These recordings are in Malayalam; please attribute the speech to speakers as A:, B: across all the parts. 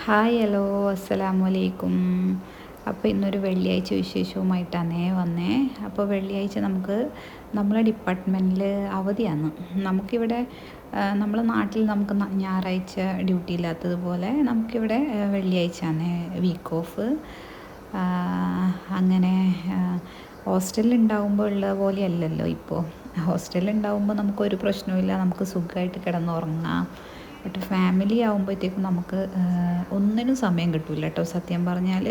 A: ഹായ് ഹലോ അസ്സലാമു അലൈക്കും. അപ്പോൾ ഇന്നൊരു വെള്ളിയാഴ്ച വിശേഷവുമായിട്ടാണേ വന്നേ. അപ്പോൾ വെള്ളിയാഴ്ച നമ്മളെ ഡിപ്പാർട്ട്മെൻറ്റിൽ അവധിയാണ്. നമുക്കിവിടെ നമ്മളെ നാട്ടിൽ നമുക്ക് ഞായറാഴ്ച ഡ്യൂട്ടി ഇല്ലാത്തതുപോലെ നമുക്കിവിടെ വെള്ളിയാഴ്ചയാണ് വീക്ക് ഓഫ്. അങ്ങനെ ഹോസ്റ്റലിൽ ഉണ്ടാകുമ്പോൾ ഉള്ള പോലെയല്ലല്ലോ ഇപ്പോൾ. ഹോസ്റ്റലിൽ ഉണ്ടാകുമ്പോൾ നമുക്കൊരു പ്രശ്നവുമില്ല, നമുക്ക് സുഖമായിട്ട് കിടന്നുറങ്ങാം. ബട്ട് ഫാമിലി ആകുമ്പോഴത്തേക്കും നമുക്ക് ഒന്നിനും സമയം കിട്ടില്ല കേട്ടോ. സത്യം പറഞ്ഞാൽ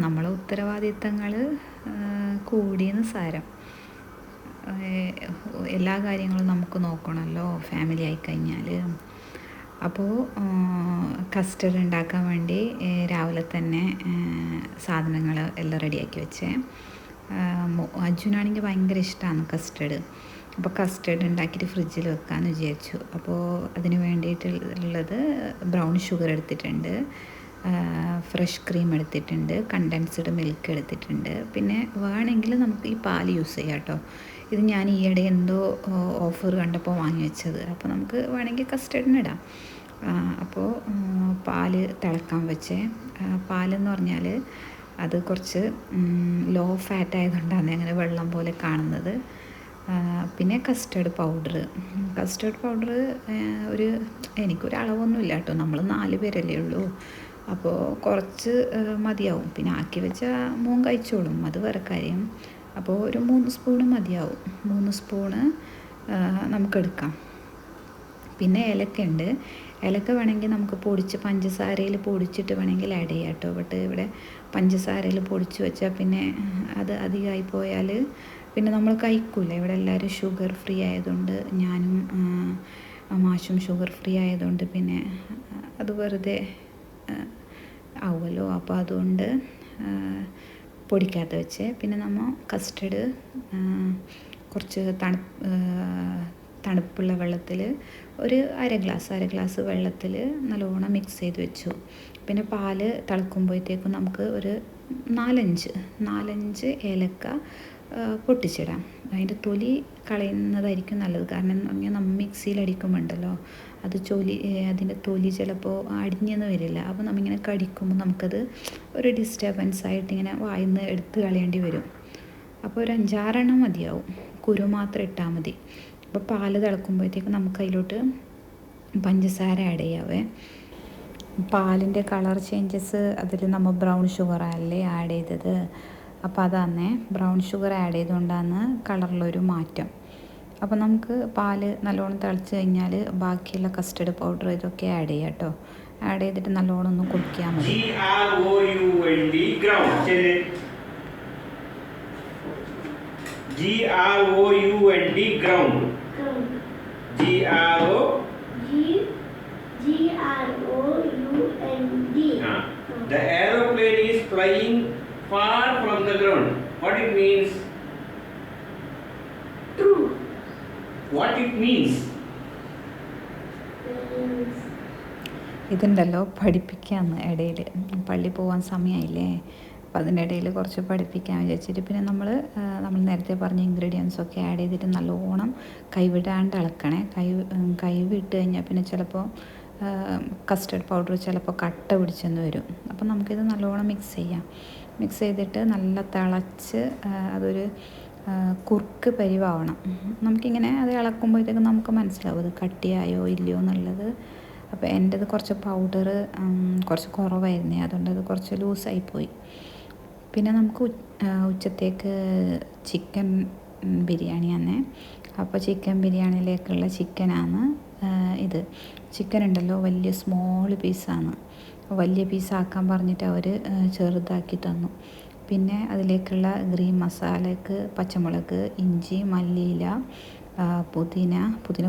A: നമ്മളെ ഉത്തരവാദിത്തങ്ങൾ കൂടിയെന്ന് സാരം. എല്ലാ കാര്യങ്ങളും നമുക്ക് നോക്കണമല്ലോ ഫാമിലി ആയിക്കഴിഞ്ഞാൽ. അപ്പോൾ കസ്റ്റർഡ് ഉണ്ടാക്കാൻ വേണ്ടി രാവിലെ തന്നെ സാധനങ്ങൾ എല്ലാം റെഡിയാക്കി വെച്ചേ. അജുനാണെങ്കിൽ ഭയങ്കര ഇഷ്ടമാണ് കസ്റ്റർഡ്. അപ്പോൾ കസ്റ്റർഡ് ഉണ്ടാക്കിയിട്ട് ഫ്രിഡ്ജിൽ വെക്കാമെന്ന് വിചാരിച്ചു. അപ്പോൾ അതിന് വേണ്ടിയിട്ടുള്ളത് ബ്രൗൺ ഷുഗർ എടുത്തിട്ടുണ്ട്, ഫ്രഷ് ക്രീം എടുത്തിട്ടുണ്ട്, കണ്ടൻസ്ഡ് മിൽക്ക് എടുത്തിട്ടുണ്ട്. പിന്നെ വേണമെങ്കിൽ നമുക്ക് ഈ പാൽ യൂസ് ചെയ്യാം കേട്ടോ. ഇത് ഞാൻ ഈയിടെ എന്തോ ഓഫർ കണ്ടപ്പോൾ വാങ്ങി വെച്ചത്. അപ്പോൾ നമുക്ക് വേണമെങ്കിൽ കസ്റ്റർഡിന് ഇടാം. അപ്പോൾ പാൽ തിളക്കാൻ വെച്ചേ. പാലെന്ന് പറഞ്ഞാൽ അത് കുറച്ച് ലോ ഫാറ്റ് ആയതുകൊണ്ടാണ് അങ്ങനെ വെള്ളം പോലെ കാണുന്നത്. പിന്നെ കസ്റ്റർഡ് പൗഡർ എനിക്കൊരു അളവൊന്നുമില്ല കേട്ടോ. നമ്മൾ 4 പേരല്ലേ ഉള്ളൂ, അപ്പോൾ കുറച്ച് മതിയാവും. പിന്നെ ആക്കി വെച്ചാൽ മോൻ കഴിച്ചോളും, അത് വേറെ കാര്യം. അപ്പോൾ ഒരു 3 സ്പൂണ് മതിയാവും. 3 സ്പൂണ് നമുക്കെടുക്കാം. പിന്നെ ഏലക്കയുണ്ട്. ഏലക്ക വേണമെങ്കിൽ നമുക്ക് പഞ്ചസാരയിൽ പൊടിച്ചിട്ട് വേണമെങ്കിൽ ആഡ് ചെയ്യാം കേട്ടോ. ബട്ട് ഇവിടെ പഞ്ചസാരയിൽ പൊടിച്ച് വെച്ചാൽ പിന്നെ അത് അധികമായി പോയാൽ പിന്നെ നമ്മൾ കഴിക്കൂല. ഇവിടെ എല്ലാവരും ഷുഗർ ഫ്രീ ആയതുകൊണ്ട്, ഞാനും മാഷും ഷുഗർ ഫ്രീ ആയതുകൊണ്ട് പിന്നെ അത് വെറുതെ ആവുമല്ലോ. അപ്പോൾ അതുകൊണ്ട് പൊടിക്കാത്ത വെച്ച്. പിന്നെ നമ്മൾ കസ്റ്റർഡ് കുറച്ച് തണുപ്പുള്ള വെള്ളത്തിൽ ഒരു അര ഗ്ലാസ് വെള്ളത്തിൽ നല്ലോണം മിക്സ് ചെയ്ത് വെച്ചു. പിന്നെ പാല് തിളക്കുമ്പോഴത്തേക്കും നമുക്ക് ഒരു 4-5 ഏലക്ക പൊട്ടിച്ചിടാം. അതിൻ്റെ തൊലി കളയുന്നതായിരിക്കും നല്ലത്. കാരണം എന്ന് പറഞ്ഞാൽ നമ്മൾ മിക്സിയിൽ അടിക്കുമ്പോണ്ടല്ലോ അതിൻ്റെ തൊലി ചിലപ്പോൾ അടിഞ്ഞെന്ന് വരില്ല. അപ്പോൾ നമ്മളിങ്ങനെ കടിക്കുമ്പോൾ നമുക്കത് ഒരു ഡിസ്റ്റർബൻസ് ആയിട്ട് ഇങ്ങനെ വായിന്ന് എടുത്ത് കളയേണ്ടി വരും. അപ്പോൾ ഒരു 5-6 മതിയാവും. കുരു മാത്രം ഇട്ടാൽ മതി. അപ്പോൾ പാല് തിളക്കുമ്പോഴത്തേക്കും നമുക്ക് അതിലോട്ട് പഞ്ചസാര ആഡ് ചെയ്യാവേ. പാലിൻ്റെ കളർ ചേഞ്ചസ് അതിൽ നമ്മൾ ബ്രൗൺ ഷുഗറല്ലേ ആഡ് ചെയ്തത്. അപ്പോൾ അതാണ് ബ്രൗൺ ഷുഗർ ആഡ് ചെയ്തുകൊണ്ടാണ് കളറിലൊരു മാറ്റം. അപ്പോൾ നമുക്ക് പാല് നല്ലോണം തിളച്ച് കഴിഞ്ഞാൽ ബാക്കിയുള്ള കസ്റ്റർഡ് പൗഡർ ഇതൊക്കെ ആഡ് ചെയ്യാം കേട്ടോ. ആഡ് ചെയ്തിട്ട് നല്ലോണം ഒന്ന് കുടിക്കാൻ മതി.
B: The aeroplane is flying far from the ground. What it means?
C: True.
B: What it means?
A: ഇതുണ്ടല്ലോ പഠിപ്പിക്കാമെന്ന് ഇടയിൽ, പള്ളി പോകാൻ സമയമായില്ലേ. അപ്പം അതിൻ്റെ ഇടയിൽ കുറച്ച് പഠിപ്പിക്കാൻ വിചാരിച്ചിട്ട് പിന്നെ നമ്മൾ നേരത്തെ പറഞ്ഞ ഇൻഗ്രീഡിയൻസൊക്കെ ആഡ് ചെയ്തിട്ട് നല്ലോണം കൈവിടാണ്ട് ഇളക്കണേ. കൈവിട്ട് കഴിഞ്ഞാൽ പിന്നെ ചിലപ്പോൾ കസ്റ്റർഡ് പൗഡർ ചിലപ്പോൾ കട്ട പിടിച്ചെന്ന് വരും. അപ്പം നമുക്കിത് നല്ലോണം മിക്സ് ചെയ്തിട്ട് നല്ല തിളച്ച് അതൊരു കുറുക്ക് പരിവാവണം. നമുക്കിങ്ങനെ അത് ഇളക്കുമ്പോഴത്തേക്കും നമുക്ക് മനസ്സിലാവും അത് കട്ടിയായോ ഇല്ലയോ എന്നുള്ളത്. അപ്പോൾ എൻ്റെത് കുറച്ച് പൗഡർ കുറച്ച് കുറവായിരുന്നേ, അതുകൊണ്ട് അത് കുറച്ച് ലൂസായിപ്പോയി. പിന്നെ നമുക്ക് ഉച്ചത്തേക്ക് ചിക്കൻ ബിരിയാണിയാണ്. അപ്പോൾ ചിക്കൻ ബിരിയാണിയിലേക്കുള്ള ചിക്കനാണ് ഇത്. ചിക്കൻ ഉണ്ടല്ലോ വലിയ സ്മോൾ പീസാണ്. വലിയ പീസാക്കാൻ പറഞ്ഞിട്ട് അവർ ചെറുതാക്കി തന്നു. പിന്നെ അതിലേക്കുള്ള ഗ്രീൻ മസാലയ്ക്ക് പച്ചമുളക്, ഇഞ്ചി, മല്ലിയില, പുതിന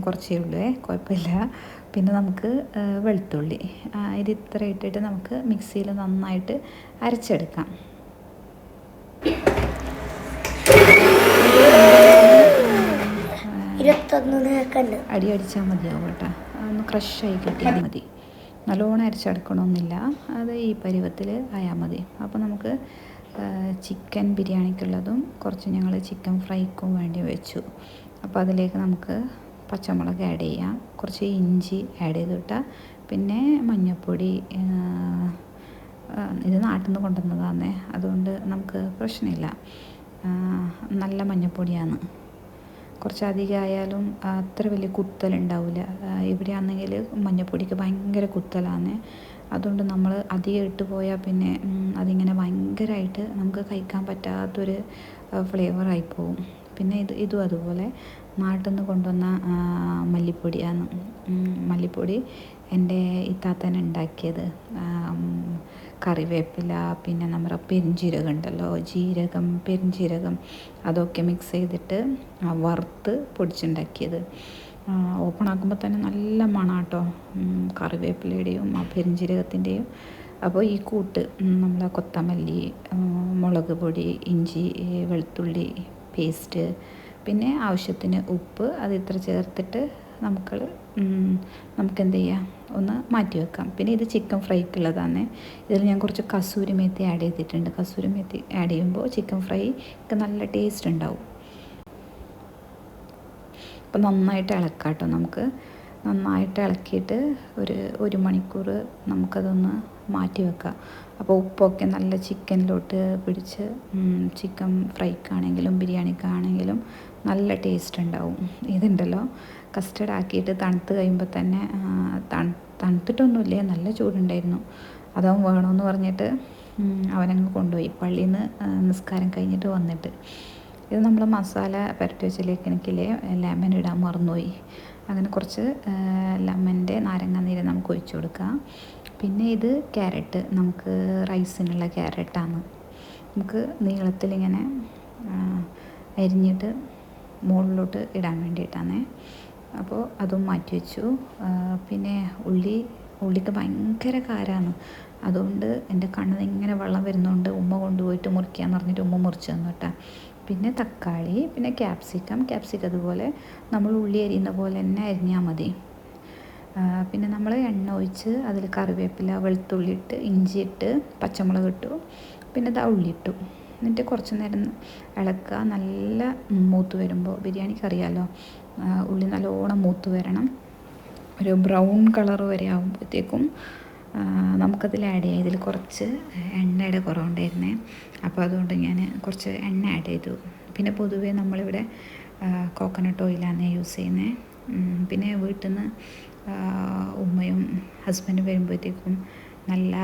A: കുറച്ചേ ഉള്ളൂ, കുഴപ്പമില്ല. പിന്നെ നമുക്ക് വെളുത്തുള്ളി, ഇത് ഇത്ര ഇട്ടിട്ട് നമുക്ക് മിക്സിയിൽ നന്നായിട്ട് അരച്ചെടുക്കാം. അടി അടിച്ചാൽ മതിയാവും കേട്ടോ. ഒന്ന് ക്രഷായി കിട്ടിയാൽ മതി. നല്ലോണം അരച്ചെടുക്കണമെന്നില്ല, അത് ഈ പരുവത്തിൽ ആയാൽ മതി. അപ്പോൾ നമുക്ക് ചിക്കൻ ബിരിയാണിക്കുള്ളതും കുറച്ച് ഞങ്ങൾ ചിക്കൻ ഫ്രൈക്കും വേണ്ടി വെച്ചു. അപ്പോൾ അതിലേക്ക് നമുക്ക് പച്ചമുളക് ആഡ് ചെയ്യാം, കുറച്ച് ഇഞ്ചി ആഡ് ചെയ്തിട്ട് പിന്നെ മഞ്ഞൾപ്പൊടി, ഇത് നാട്ടിൽ നിന്ന് കൊണ്ടുവന്നതാണേ, അതുകൊണ്ട് നമുക്ക് പ്രശ്നമില്ല. നല്ല മഞ്ഞൾപ്പൊടിയാണ്. കുറച്ചധികം ആയാലും അത്ര വലിയ കുത്തലുണ്ടാവില്ല. ഇവിടെയാണെങ്കിൽ മഞ്ഞൾപ്പൊടിക്ക് ഭയങ്കര കുത്തലാണ്. അതുകൊണ്ട് നമ്മൾ അധികം ഇട്ട് പോയാൽ പിന്നെ അതിങ്ങനെ ഭയങ്കരമായിട്ട് നമുക്ക് കഴിക്കാൻ പറ്റാത്തൊരു ഫ്ലേവറായി പോവും. പിന്നെ ഇതും അതുപോലെ നാട്ടിൽ നിന്ന് കൊണ്ടുവന്ന മല്ലിപ്പൊടിയാണ്. മല്ലിപ്പൊടി എൻ്റെ ഇത്താത്തന്നെ ഉണ്ടാക്കിയത്. കറിവേപ്പില, പിന്നെ നമ്മുടെ പെരുംജീരകം ഉണ്ടല്ലോ, ജീരകം, പെരുംജീരകം, അതൊക്കെ മിക്സ് ചെയ്തിട്ട് വറുത്ത് പൊടിച്ചുണ്ടാക്കിയത്. ഓപ്പൺ ആക്കുമ്പോൾ തന്നെ നല്ല മണാട്ടോ, കറിവേപ്പിലയുടെയും പെരുംജീരകത്തിൻ്റെയും. അപ്പോൾ ഈ കൂട്ട് നമ്മളെ കൊത്തമല്ലി, മുളക് പൊടി, ഇഞ്ചി, വെളുത്തുള്ളി പേസ്റ്റ്, പിന്നെ ആവശ്യത്തിന് ഉപ്പ്, അത് ഇത്ര ചേർത്തിട്ട് നമുക്കെന്ത് ചെയ്യാം, ഒന്ന് മാറ്റി വെക്കാം. പിന്നെ ഇത് ചിക്കൻ ഫ്രൈക്കുള്ളതാണ്. ഇതിൽ ഞാൻ കുറച്ച് കസൂരി മേത്തി ആഡ് ചെയ്തിട്ടുണ്ട്. കസൂരി മേത്തി ആഡ് ചെയ്യുമ്പോൾ ചിക്കൻ ഫ്രൈക്ക് നല്ല ടേസ്റ്റ് ഉണ്ടാവും. അപ്പോൾ നന്നായിട്ട് ഇളക്കാം കേട്ടോ. നമുക്ക് നന്നായിട്ട് ഇളക്കിയിട്ട് ഒരു മണിക്കൂർ നമുക്കതൊന്ന് മാറ്റി വെക്കാം. അപ്പോൾ ഉപ്പൊക്കെ നല്ല ചിക്കനിലോട്ട് പിടിച്ച് ചിക്കൻ ഫ്രൈക്കാണെങ്കിലും ബിരിയാണിക്കാണെങ്കിലും നല്ല ടേസ്റ്റ് ഉണ്ടാവും. ഇതുണ്ടല്ലോ, കസ്റ്റർഡ് ആക്കിയിട്ട് തണുത്ത് കഴിയുമ്പോൾ തന്നെ തണുത്തിട്ടൊന്നുമില്ലേ, നല്ല ചൂടുണ്ടായിരുന്നു. അതവൻ വേണമെന്ന് പറഞ്ഞിട്ട് അവനങ്ങ് കൊണ്ടുപോയി പള്ളിയിൽ നിന്ന് നിസ്കാരം കഴിഞ്ഞിട്ട് വന്നിട്ട്. ഇത് നമ്മൾ മസാല പുരട്ടി വെച്ചിലേക്ക് എനിക്കില്ലേ ലെമൺ ഇടാൻ മറന്നുപോയി. അങ്ങനെ കുറച്ച് ലെമൻ്റെ നാരങ്ങ നീര് നമുക്ക് ഒഴിച്ചു കൊടുക്കാം. പിന്നെ ഇത് ക്യാരറ്റ്, നമുക്ക് റൈസിനുള്ള ക്യാരറ്റാണ്. നമുക്ക് നീളത്തിലിങ്ങനെ അരിഞ്ഞിട്ട് മുകളിലോട്ട് ഇടാൻ വേണ്ടിയിട്ടാണ്. അപ്പോൾ അതും മാറ്റി വെച്ചു. പിന്നെ ഉള്ളിക്ക് ഭയങ്കര കാരമാണ്. അതുകൊണ്ട് എൻ്റെ കണ്ണിൽ നിന്ന് ഇങ്ങനെ വെള്ളം വരുന്നതുകൊണ്ട് ഉമ്മ കൊണ്ടുപോയിട്ട് മുറിക്കാമെന്ന് പറഞ്ഞിട്ട് ഉമ്മ മുറിച്ച് തന്നു കേട്ടോ. പിന്നെ തക്കാളി, പിന്നെ ക്യാപ്സിക്കം അതുപോലെ നമ്മൾ ഉള്ളി അരിയുന്ന പോലെ തന്നെ അരിഞ്ഞാൽ മതി. പിന്നെ നമ്മൾ എണ്ണ ഒഴിച്ച് അതിൽ കറിവേപ്പില, വെളുത്തുള്ളി ഇട്ട്, ഇഞ്ചി ഇട്ട്, പച്ചമുളക് ഇട്ടു, പിന്നെ ഉള്ളി ഇട്ടു. എന്നിട്ട് കുറച്ച് നേരം ഇളക്കുക. നല്ല മൂത്ത് വരുമ്പോൾ, ബിരിയാണിക്ക് അറിയാമല്ലോ ഉള്ളി നല്ലോണം മൂത്ത് വരണം. ഒരു ബ്രൗൺ കളർ വരെ ആകുമ്പോഴത്തേക്കും നമുക്കതിൽ ആഡ് ചെയ്യാം. ഇതിൽ കുറച്ച് എണ്ണയുടെ കുറവുണ്ടായിരുന്നേ, അപ്പോൾ അതുകൊണ്ട് ഞാൻ കുറച്ച് എണ്ണ ആഡ് ചെയ്തു. പിന്നെ പൊതുവേ നമ്മളിവിടെ കോക്കനട്ട് ഓയിലാണ് യൂസ് ചെയ്യുന്നത്. പിന്നെ വീട്ടിൽ നിന്ന് ഉമ്മയും ഹസ്ബൻഡും വരുമ്പോഴത്തേക്കും നല്ല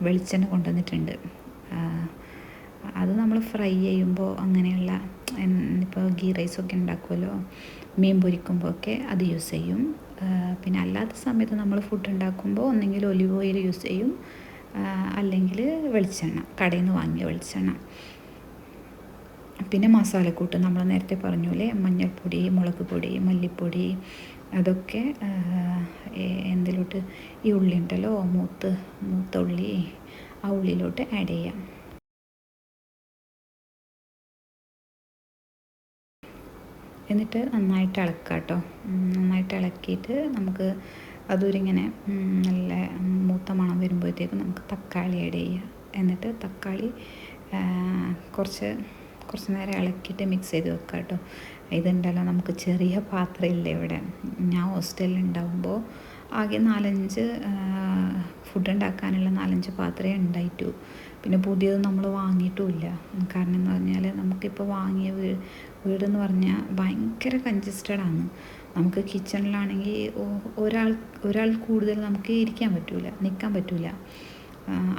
A: വെളിച്ചെണ്ണ കൊണ്ടുവന്നിട്ടുണ്ട്. അത് നമ്മൾ ഫ്രൈ ചെയ്യുമ്പോൾ അങ്ങനെയുള്ള, ഇപ്പോൾ ഗീ റൈസൊക്കെ ഉണ്ടാക്കുമല്ലോ, മീൻ പൊരിക്കുമ്പോൾ ഒക്കെ അത് യൂസ് ചെയ്യും. പിന്നെ അല്ലാത്ത സമയത്ത് നമ്മൾ ഫുഡ് ഉണ്ടാക്കുമ്പോൾ ഒന്നെങ്കിൽ ഒലിവ് ഓയിൽ യൂസ് ചെയ്യും, അല്ലെങ്കിൽ വെളിച്ചെണ്ണ, കടയിൽ നിന്ന് വാങ്ങിയ വെളിച്ചെണ്ണ. പിന്നെ മസാലക്കൂട്ട് നമ്മൾ നേരത്തെ പറഞ്ഞൂലേ, മഞ്ഞൾപ്പൊടി, മുളക് പൊടി, മല്ലിപ്പൊടി, അതൊക്കെ എന്തിലോട്ട്, ഈ ഉള്ളി ഉണ്ടല്ലോ, മൂത്ത ഉള്ളി, ആ ഉള്ളിലോട്ട് ആഡ് ചെയ്യാം. എന്നിട്ട് നന്നായിട്ട് ഇളക്കുക കേട്ടോ. നന്നായിട്ട് ഇളക്കിയിട്ട് നമുക്ക് അതൊരിങ്ങനെ നല്ല മൂത്ത മണം വരുമ്പോഴത്തേക്കും നമുക്ക് തക്കാളി ആഡ് ചെയ്യുക. എന്നിട്ട് തക്കാളി കുറച്ച് നേരം ഇളക്കിയിട്ട് മിക്സ് ചെയ്ത് വെക്കുക കേട്ടോ. ഇതുണ്ടല്ലോ, നമുക്ക് ചെറിയ പാത്രമില്ല ഇവിടെ. ഞാൻ ഹോസ്റ്റലിൽ ഉണ്ടാകുമ്പോൾ ആകെ 4-5 ഫുഡ് ഉണ്ടാക്കാനുള്ള 4-5 പാത്രമേ ഉണ്ടായിട്ടു. പിന്നെ പുതിയത് നമ്മൾ വാങ്ങിയിട്ടുമില്ല. കാരണം എന്ന് പറഞ്ഞാൽ നമുക്കിപ്പോൾ വാങ്ങിയ വീടെന്ന് പറഞ്ഞാൽ ഭയങ്കര കൺജസ്റ്റഡാണ്. നമുക്ക് കിച്ചണിലാണെങ്കിൽ ഒരാൾ കൂടുതൽ നമുക്ക് ഇരിക്കാൻ പറ്റില്ല, നിൽക്കാൻ പറ്റില്ല.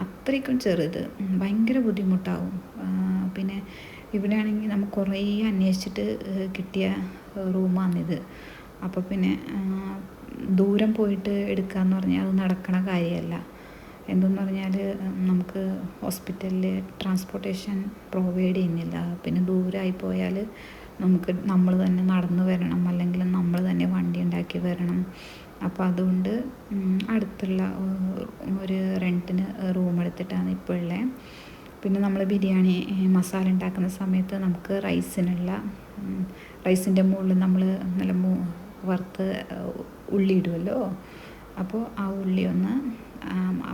A: അത്രയ്ക്കും ചെറുത്, ഭയങ്കര ബുദ്ധിമുട്ടാവും. പിന്നെ ഇവിടെയാണെങ്കിൽ നമുക്ക് കുറേ അന്വേഷിച്ചിട്ട് കിട്ടിയ റൂമാണിത്. അപ്പോൾ പിന്നെ ദൂരം പോയിട്ട് എടുക്കാമെന്ന് പറഞ്ഞാൽ അത് നടക്കണ കാര്യമല്ല. എന്തെന്ന് പറഞ്ഞാൽ നമുക്ക് ഹോസ്പിറ്റലിൽ ട്രാൻസ്പോർട്ടേഷൻ പ്രൊവൈഡ് ചെയ്യുന്നില്ല. പിന്നെ ദൂരമായി പോയാൽ നമ്മൾ തന്നെ നടന്ന് വരണം, അല്ലെങ്കിൽ നമ്മൾ തന്നെ വണ്ടി ഉണ്ടാക്കി വരണം. അപ്പോൾ അതുകൊണ്ട് അടുത്തുള്ള ഒരു റെൻറ്റിന് റൂം എടുത്തിട്ടാണ് ഇപ്പോൾ ഉള്ളത്. പിന്നെ നമ്മൾ ബിരിയാണി മസാല ഉണ്ടാക്കുന്ന സമയത്ത് നമുക്ക് റൈസിൻ്റെ മുകളിൽ നമ്മൾ നല്ല വറുത്ത് ഉള്ളി ഇടുമല്ലോ. അപ്പോൾ ആ ഉള്ളി ഒന്ന്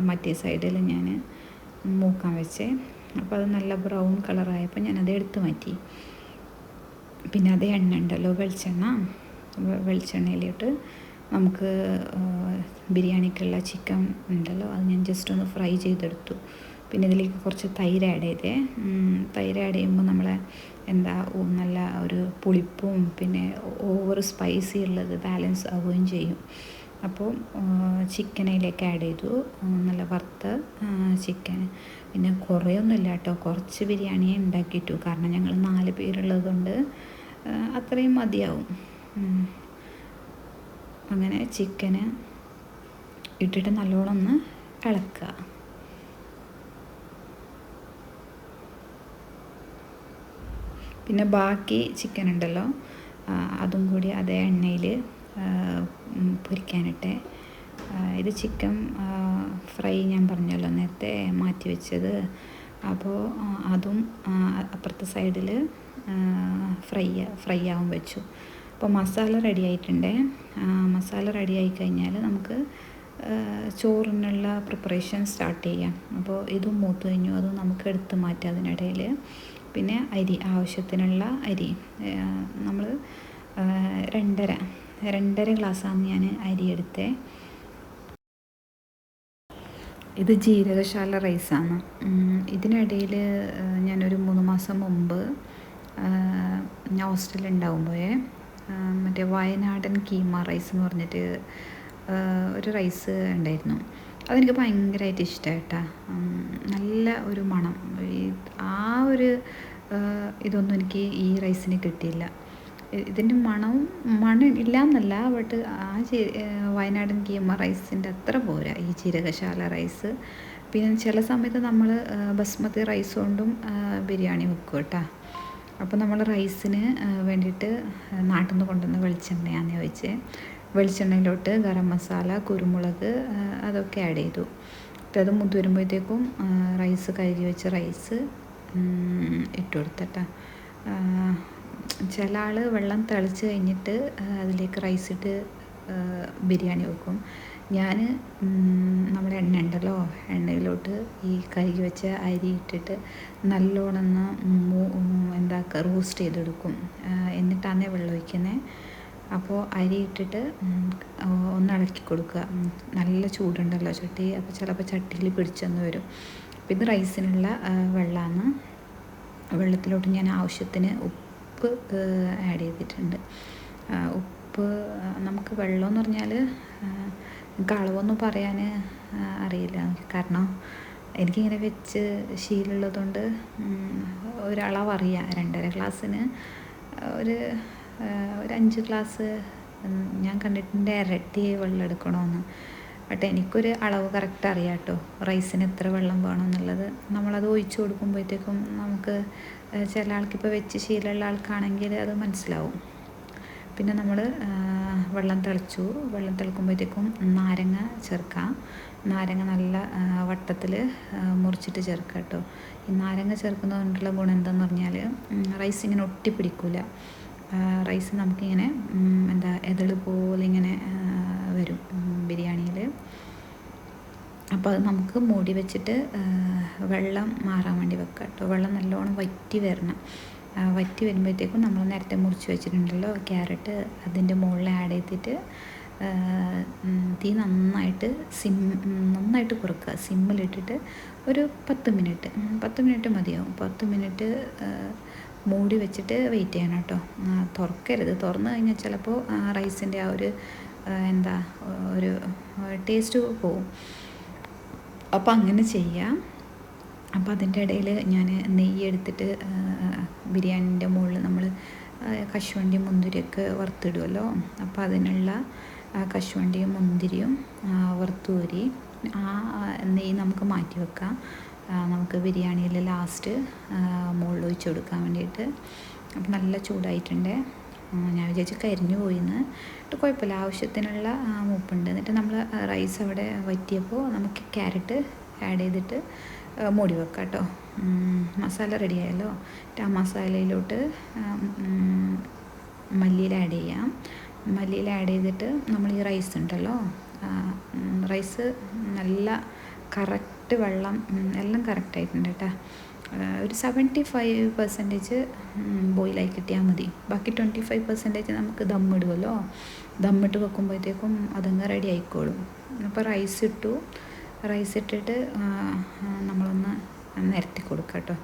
A: മറ്റേ സൈഡിൽ ഞാൻ മൂക്കാൻ വെച്ചേ. അപ്പോൾ അത് നല്ല ബ്രൗൺ കളറായപ്പോൾ ഞാനത് എടുത്ത് മാറ്റി. പിന്നെ അത് എണ്ണ ഉണ്ടല്ലോ, വെളിച്ചെണ്ണയിലിട്ട് നമുക്ക് ബിരിയാണിക്കുള്ള ചിക്കൻ ഉണ്ടല്ലോ, അത് ഞാൻ ജസ്റ്റ് ഒന്ന് ഫ്രൈ ചെയ്തെടുത്തു. പിന്നെ ഇതിലേക്ക് കുറച്ച് തൈര് ആഡ് ചെയ്തേ. തൈര് ആഡ് ചെയ്യുമ്പോൾ നമ്മളെ നല്ല ഒരു പുളിപ്പും പിന്നെ ഓവർ സ്പൈസി ഉള്ളത് ബാലൻസ് ആവുകയും ചെയ്യും. അപ്പോൾ ചിക്കനിലേക്ക് ആഡ് ചെയ്തു, നല്ല വറുത്ത ചിക്കൻ. പിന്നെ കുറേയൊന്നുമില്ല കേട്ടോ, കുറച്ച് ബിരിയാണിയെ ഉണ്ടാക്കിയിട്ടു, കാരണം ഞങ്ങൾ 4 പേരുള്ളത് കൊണ്ട് അത്രയും മതിയാവും. അങ്ങനെ ചിക്കന് ഇട്ടിട്ട് നല്ലോണം ഒന്ന് ഇളക്കുക. പിന്നെ ബാക്കി ചിക്കൻ ഉണ്ടല്ലോ, അതും കൂടി അതേ എണ്ണയിൽ പൊരിക്കാനിട്ടെ. ഇത് ചിക്കൻ ഫ്രൈ ഞാൻ പറഞ്ഞല്ലോ നേരത്തെ മാറ്റി വെച്ചത്. അപ്പോൾ അതും അപ്പുറത്തെ സൈഡിൽ ഫ്രൈ ആവാൻ വെച്ചു. അപ്പോൾ മസാല റെഡി ആയിട്ടുണ്ടേ. മസാല റെഡി ആയി കഴിഞ്ഞാൽ നമുക്ക് ചോറിനുള്ള പ്രിപ്പറേഷൻ സ്റ്റാർട്ട് ചെയ്യാം. അപ്പോൾ ഇതും മൂത്ത് കഴിഞ്ഞു, അതും നമുക്ക് എടുത്ത് മാറ്റാം. അതിനിടയിൽ പിന്നെ അരി, ആവശ്യത്തിനുള്ള അരി നമ്മൾ 2.5 ഗ്ലാസ്സാണ് ഞാൻ അരി എടുത്തേ. ഇത് ജീരകശാല റൈസാണ്. ഇതിനിടയിൽ ഞാനൊരു 3 മാസം മുമ്പ് ഞാൻ ഹോസ്റ്റലിൽ ഉണ്ടാകുമ്പോഴേ മറ്റേ വയനാടൻ കീമ റൈസ് എന്ന് പറഞ്ഞിട്ട് ഒരു റൈസ് ഉണ്ടായിരുന്നു. അതെനിക്ക് ഭയങ്കരമായിട്ട് ഇഷ്ടമായിട്ടാ. നല്ല ഒരു മണം, ആ ഒരു ഇതൊന്നും എനിക്ക് ഈ റൈസിന് കിട്ടിയില്ല. ഇതിൻ്റെ മണം ഇല്ല എന്നല്ല, ബട്ട് ആ വയനാടൻ കീമ റൈസിൻ്റെ അത്ര പോരാ ഈ ജീരകശാല റൈസ്. പിന്നെ ചില സമയത്ത് നമ്മൾ ബസ്മതി റൈസ് കൊണ്ടും ബിരിയാണി വെക്കും കേട്ടോ. അപ്പോൾ നമ്മൾ റൈസിന് വേണ്ടിയിട്ട് നാട്ടിൽ നിന്ന് കൊണ്ടുവന്ന വെളിച്ചെണ്ണയാണ് വെച്ച്, വെളിച്ചെണ്ണയിലോട്ട് ഗരം മസാല, കുരുമുളക് അതൊക്കെ ആഡ് ചെയ്തു. എന്നിട്ട് അത് മുത്ത് വരുമ്പോഴത്തേക്കും റൈസ് കഴുകി വെച്ച റൈസ് ഇട്ട് കൊടുത്തിട്ടാ. ചില ആൾ വെള്ളം തിളച്ച് കഴിഞ്ഞിട്ട് അതിലേക്ക് റൈസ് ഇട്ട് ബിരിയാണി വെക്കും. ഞാൻ നമ്മുടെ എണ്ണ ഉണ്ടല്ലോ, എണ്ണയിലോട്ട് ഈ കഴുകി വെച്ച അരി ഇട്ടിട്ട് നല്ലോണം റോസ്റ്റ് ചെയ്തെടുക്കും. എന്നിട്ടാണ് വെള്ളം ഒഴിക്കുന്നത്. അപ്പോൾ അരി ഇട്ടിട്ട് ഒന്ന് ഇളക്കി കൊടുക്കുക. നല്ല ചൂടുണ്ടല്ലോ ചട്ടി, അപ്പോൾ ചിലപ്പോൾ ചട്ടിയിൽ പിടിച്ചെന്ന് വരും. അപ്പോൾ ഇത് റൈസിനുള്ള വെള്ളമാണ്. വെള്ളത്തിലോട്ട് ഞാൻ ആവശ്യത്തിന് ഉപ്പ് ആഡ് ചെയ്തിട്ടുണ്ട്. ഉപ്പ് നമുക്ക് വെള്ളമെന്ന് പറഞ്ഞാൽ എനിക്ക് അളവൊന്നും പറയാൻ അറിയില്ല, കാരണം എനിക്കിങ്ങനെ വെച്ച് ശീലമുള്ളതുകൊണ്ട് ഒരളവ് അറിയാം. 2.5 ഗ്ലാസ്സിന് ഒരു 5 ഗ്ലാസ് ഞാൻ കണ്ടിട്ടുണ്ട് ഇരട്ടി വെള്ളം എടുക്കണമെന്ന്. ബട്ട് എനിക്കൊരു അളവ് കറക്റ്റ് അറിയാം കേട്ടോ, റൈസിന് എത്ര വെള്ളം വേണം എന്നുള്ളത്. നമ്മളത് ഒഴിച്ചു കൊടുക്കുമ്പോഴത്തേക്കും നമുക്ക് ചില ആൾക്കിപ്പോൾ വെച്ച് ശീലമുള്ള ആൾക്കാണെങ്കിൽ അത് മനസ്സിലാവും. പിന്നെ നമ്മൾ വെള്ളം തിളക്കുമ്പോഴത്തേക്കും നാരങ്ങ ചേർക്കാം. നാരങ്ങ നല്ല വട്ടത്തിൽ മുറിച്ചിട്ട് ചേർക്കാം കേട്ടോ. ഈ നാരങ്ങ ചേർക്കുന്നതുകൊണ്ടുള്ള ഗുണം എന്താണെന്ന് പറഞ്ഞാൽ റൈസ് ഇങ്ങനെ ഒട്ടിപ്പിടിക്കില്ല. റൈസ് നമുക്കിങ്ങനെ എതള് പോലെ ഇങ്ങനെ വരും ബിരിയാണിയിൽ. അപ്പോൾ അത് നമുക്ക് മൂടി വെച്ചിട്ട് വെള്ളം മാറാൻ വേണ്ടി വെക്കാം കേട്ടോ. വെള്ളം നല്ലോണം വറ്റി വരണം. വറ്റി വരുമ്പോഴത്തേക്കും നമ്മൾ നേരത്തെ മുറിച്ച് വെച്ചിട്ടുണ്ടല്ലോ ക്യാരറ്റ്, അതിൻ്റെ മുകളിൽ ആഡ് ചെയ്തിട്ട് തീ നന്നായിട്ട് കുറക്കുക. സിമ്മിലിട്ടിട്ട് ഒരു 10 മിനിറ്റ് മതിയാവും. 10 മിനിറ്റ് മൂടി വെച്ചിട്ട് വെയിറ്റ് ചെയ്യണം കേട്ടോ. തുറക്കരുത്. തുറന്നു കഴിഞ്ഞാൽ ചിലപ്പോൾ റൈസിൻ്റെ ആ ഒരു ടേസ്റ്റ് പോവും. അപ്പോൾ അങ്ങനെ ചെയ്യാം. അപ്പോൾ അതിൻ്റെ ഇടയിൽ ഞാൻ നെയ്യ് എടുത്തിട്ട് ബിരിയാണീൻ്റെ മുകളിൽ നമ്മൾ കശുവണ്ടിയും മുന്തിരിയൊക്കെ വറുത്തിടുമല്ലോ, അപ്പോൾ അതിനുള്ള കശുവണ്ടിയും മുന്തിരിയും വറുത്തുകോരി ആ നെയ്യ് നമുക്ക് മാറ്റി വെക്കാം. നമുക്ക് ബിരിയാണിയിൽ ലാസ്റ്റ് മുകളിൽ ഒഴിച്ച് കൊടുക്കാൻ വേണ്ടിയിട്ട്. അപ്പോൾ നല്ല ചൂടായിട്ടുണ്ട്. ഞാൻ വിചാരിച്ചു കരിഞ്ഞു പോയിന്ന്. കുഴപ്പമില്ല, ആവശ്യത്തിനുള്ള മൂപ്പുണ്ട്. എന്നിട്ട് നമ്മൾ റൈസ് അവിടെ വറ്റിയപ്പോൾ നമുക്ക് ക്യാരറ്റ് ആഡ് ചെയ്തിട്ട് മൂടി വെക്കാം കേട്ടോ. മസാല റെഡിയായല്ലോ. ആ മസാലയിലോട്ട് മല്ലിയില ആഡ് ചെയ്യാം. മല്ലിയില ആഡ് ചെയ്തിട്ട് നമ്മൾ ഈ റൈസ് ഉണ്ടല്ലോ, റൈസ് നല്ല കറക്റ്റ് വെള്ളം എല്ലാം കറക്റ്റായിട്ടുണ്ട് കേട്ടോ. ഒരു 75% ബോയിലായി കിട്ടിയാൽ മതി. ബാക്കി 25% നമുക്ക് ദമ്മിടുമല്ലോ. ദമ്മിട്ട് വെക്കുമ്പോഴത്തേക്കും അതങ്ങ് റെഡി ആയിക്കോളും. അപ്പോൾ റൈസ് ഇട്ടു. റൈസ് ഇട്ടിട്ട് നമ്മളൊന്ന് നിരത്തി കൊടുക്കുക കേട്ടോ.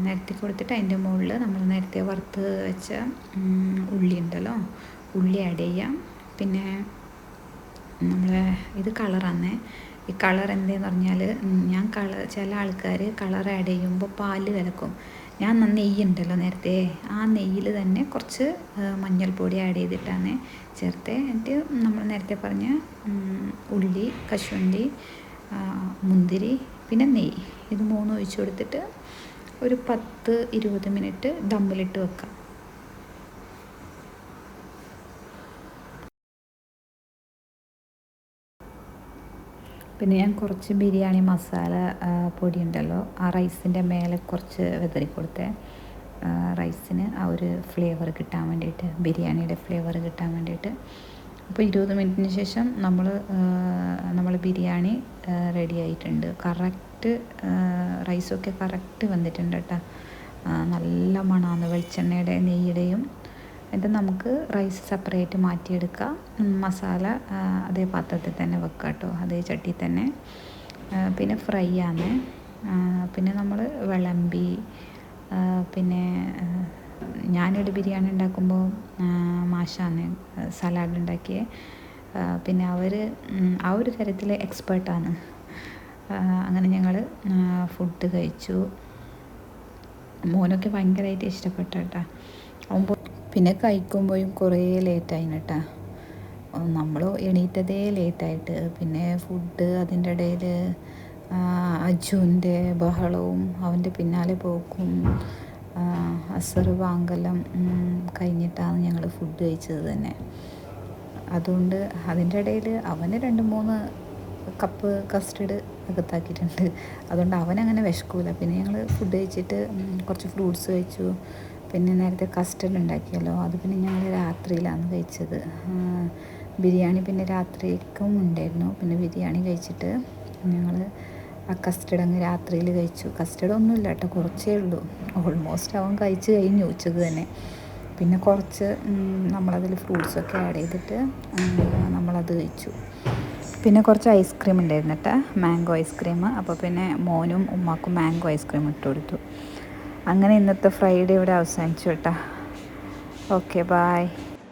A: നിരത്തി കൊടുത്തിട്ട് അതിൻ്റെ മുകളിൽ നമ്മൾ നേരത്തെ വറുത്ത് വെച്ച ഉള്ളി ഉണ്ടല്ലോ, ഉള്ളി ആഡ് ചെയ്യാം. പിന്നെ നമ്മളെ ഇത് കളറാണ്. ഈ കളർ എന്തെന്ന് പറഞ്ഞാൽ ചില ആൾക്കാർ കളർ ആഡ് ചെയ്യുമ്പോൾ പാല് കലക്കും. ഞാൻ നെയ്യ് ഉണ്ടല്ലോ നേരത്തെ, ആ നെയ്യിൽ തന്നെ കുറച്ച് മഞ്ഞൾപ്പൊടി ആഡ് ചെയ്തിട്ടാണ് ചേർത്ത്. എന്നിട്ട് നമ്മൾ നേരത്തെ പറഞ്ഞ ഉള്ളി, കശുവണ്ടി, മുന്തിരി, പിന്നെ നെയ്യ്, ഇത് മൂന്നും ഒഴിച്ച് കൊടുത്തിട്ട് ഒരു 10-20 മിനിറ്റ് ദമ്മിലിട്ട് വെക്കാം. പിന്നെ ഞാൻ കുറച്ച് ബിരിയാണി മസാല പൊടി ഉണ്ടല്ലോ, ആ റൈസിൻ്റെ മേലെ കുറച്ച് വിതറി കൊടുത്തേ. റൈസിന് ആ ഒരു ഫ്ലേവർ കിട്ടാൻ വേണ്ടിയിട്ട്, ബിരിയാണിയുടെ ഫ്ലേവർ കിട്ടാൻ വേണ്ടിയിട്ട്. അപ്പോൾ 20 മിനിറ്റിന് ശേഷം നമ്മൾ ബിരിയാണി റെഡി ആയിട്ടുണ്ട്. കറക്റ്റ് റൈസൊക്കെ കറക്റ്റ് വന്നിട്ടുണ്ട് കേട്ടോ. നല്ല മണമാണ് വെളിച്ചെണ്ണയുടെ നെയ്യുടെയും. എന്നിട്ട് നമുക്ക് റൈസ് സെപ്പറേറ്റ് മാറ്റിയെടുക്കാം. മസാല അതേ പാത്രത്തിൽ തന്നെ വെക്കാം കേട്ടോ, അതേ ചട്ടി തന്നെ. പിന്നെ ഫ്രൈ ആണ്. പിന്നെ നമ്മൾ വിളമ്പി. പിന്നെ ഞാനിവിടെ ബിരിയാണി ഉണ്ടാക്കുമ്പോൾ മാഷാണ് സലാഡ് ഉണ്ടാക്കിയത്. പിന്നെ അവർ ആ ഒരു കാര്യത്തിൽ എക്സ്പേർട്ടാണ്. അങ്ങനെ ഞങ്ങൾ ഫുഡ് കഴിച്ചു. മോനൊക്കെ ഭയങ്കരമായിട്ട് ഇഷ്ടപ്പെട്ട കേട്ടോ. പിന്നെ കഴിക്കുമ്പോഴും കുറേ ലേറ്റായി കേട്ടോ. നമ്മൾ എണീറ്റതേ ലേറ്റായിട്ട്. പിന്നെ ഫുഡ് അതിൻ്റെ ഇടയിൽ അജുവിൻ്റെ ബഹളവും അവൻ്റെ പിന്നാലെ പോക്കും, അസർ വാങ്കെല്ലാം കഴിഞ്ഞിട്ടാണ് ഞങ്ങൾ ഫുഡ് കഴിച്ചത് തന്നെ. അതുകൊണ്ട് അതിൻ്റെ ഇടയിൽ അവന് 2-3 കപ്പ് കസ്റ്റർഡ് അകത്താക്കിയിട്ടുണ്ട്. അതുകൊണ്ട് അവനങ്ങനെ വിശക്കൂല. പിന്നെ ഞങ്ങൾ ഫുഡ് കഴിച്ചിട്ട് കുറച്ച് ഫ്രൂട്ട്സ് കഴിച്ചു. പിന്നെ നേരത്തെ കസ്റ്റർഡ് ഉണ്ടാക്കിയല്ലോ, അത് പിന്നെ ഞങ്ങൾ രാത്രിയിലാണ് കഴിച്ചത്. ബിരിയാണി പിന്നെ രാത്രിക്കും ഉണ്ടായിരുന്നു. പിന്നെ ബിരിയാണി കഴിച്ചിട്ട് ഞങ്ങൾ ആ കസ്റ്റർഡ് അങ്ങ് രാത്രിയിൽ കഴിച്ചു. കസ്റ്റർഡ് ഒന്നുമില്ല കേട്ടോ, കുറച്ചേ ഉള്ളൂ. ഓൾമോസ്റ്റ് അവൻ കഴിച്ച് കഴിഞ്ഞു ഉച്ചക്ക് തന്നെ. പിന്നെ കുറച്ച് നമ്മളതിൽ ഫ്രൂട്ട്സൊക്കെ ആഡ് ചെയ്തിട്ട് നമ്മളത് കഴിച്ചു. പിന്നെ കുറച്ച് ഐസ്ക്രീം ഉണ്ടായിരുന്നു കേട്ടോ, മാംഗോ ഐസ്ക്രീം. അപ്പോൾ പിന്നെ മോനും ഉമ്മാക്കും മാംഗോ ഐസ്ക്രീം ഇട്ട് കൊടുത്തു. അങ്ങനെ ഇന്നത്തെ ഫ്രൈഡേ ഇവിടെ അവസാനിച്ചു കേട്ടോ. Okay, bye.